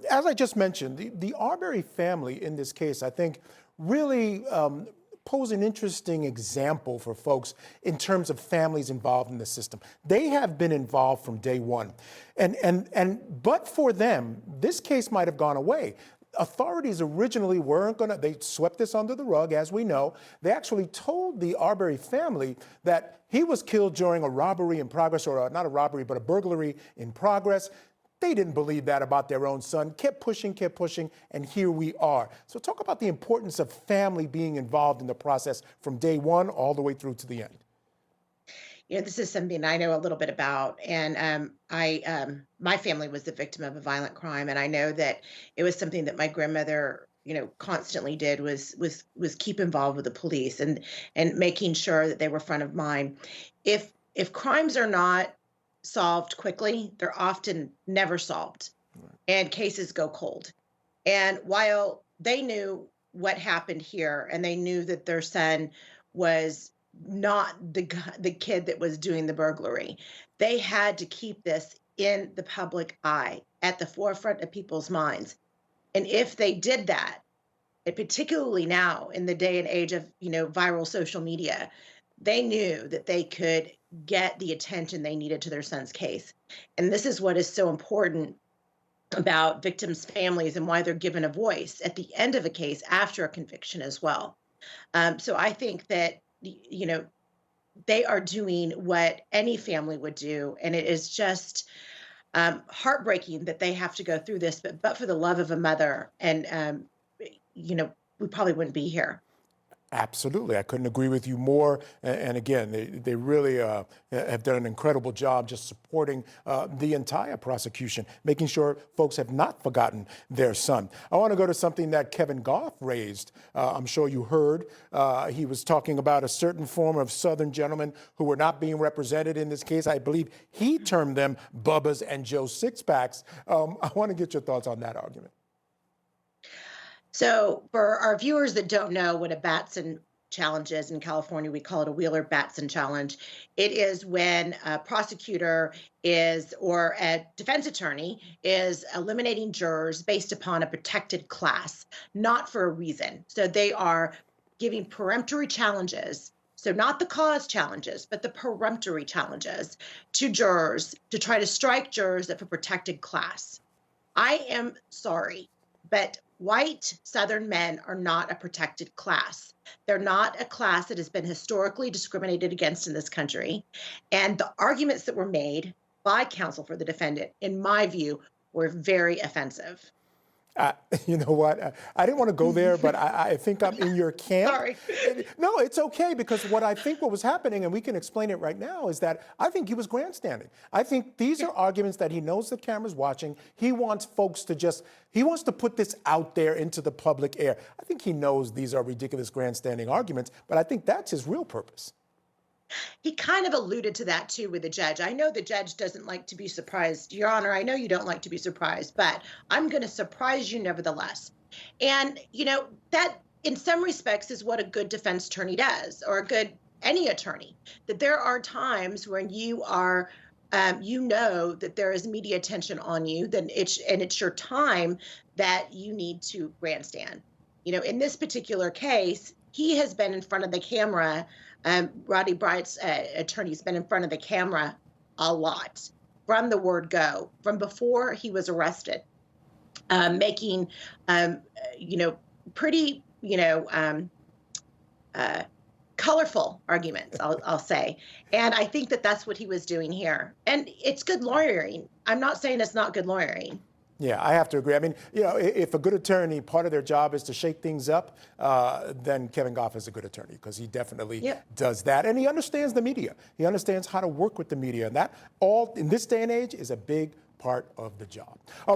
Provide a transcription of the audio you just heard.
as I just mentioned, the Arbery family in this case, I think, really pose an interesting example for folks in terms of families involved in the system. They have been involved from day one. But for them, this case might have gone away. Authorities originally weren't going to, they swept this under the rug, as we know. They actually told the Arbery family that he was killed during a robbery in progress, or not a robbery, but a burglary in progress. They didn't believe that about their own son, kept pushing, and here we are. So talk about the importance of family being involved in the process from day one all the way through to the end. This is something I know a little bit about, and my family was the victim of a violent crime, and I know that it was something that my grandmother, constantly did was keep involved with the police and making sure that they were front of mind. If crimes are not solved quickly, they're often never solved, and cases go cold. And while they knew what happened here, and they knew that their son was not the kid that was doing the burglary. They had to keep this in the public eye, at the forefront of people's minds. And if they did that, and particularly now in the day and age of, viral social media, they knew that they could get the attention they needed to their son's case. And this is what is so important about victims' families and why they're given a voice at the end of a case after a conviction as well. So I think that they are doing what any family would do, and it is just heartbreaking that they have to go through this. But for the love of a mother, and we probably wouldn't be here. Absolutely. I couldn't agree with you more. And again, they really have done an incredible job just supporting the entire prosecution, making sure folks have not forgotten their son. I want to go to something that Kevin Goff raised. I'm sure you heard. He was talking about a certain form of Southern gentlemen who were not being represented in this case. I believe he termed them Bubbas and Joe Sixpacks. I want to get your thoughts on that argument. So for our viewers that don't know what a Batson challenge is, in California, we call it a Wheeler-Batson challenge. It is when a prosecutor or a defense attorney is eliminating jurors based upon a protected class, not for a reason. So they are giving peremptory challenges. So not the cause challenges, but the peremptory challenges to jurors to try to strike jurors of a protected class. I am sorry, but white Southern men are not a protected class. They're not a class that has been historically discriminated against in this country. And the arguments that were made by counsel for the defendant, in my view, were very offensive. You know what? I didn't want to go there, but I think I'm in your camp. Sorry. No, it's okay, because what was happening, and we can explain it right now, is that I think he was grandstanding. I think these are arguments that he knows the camera's watching. He wants folks to he wants to put this out there into the public air. I think he knows these are ridiculous grandstanding arguments, but I think that's his real purpose. He kind of alluded to that, too, with the judge. I know the judge doesn't like to be surprised. Your Honor, I know you don't like to be surprised, but I'm going to surprise you nevertheless. And, that in some respects is what a good defense attorney does, or any attorney, that there are times when you are, that there is media attention on you, and it's your time that you need to grandstand. In this particular case, he has been in front of the camera. Roddy Bright's attorney's been in front of the camera a lot from the word go, from before he was arrested, making, pretty, colorful arguments, I'll say. And I think that that's what he was doing here. And it's good lawyering. I'm not saying it's not good lawyering. Yeah, I have to agree. I mean, if a good attorney, part of their job is to shake things up, then Kevin Goff is a good attorney, because he definitely does that. And he understands the media. He understands how to work with the media. And that all, in this day and age, is a big part of the job. All right.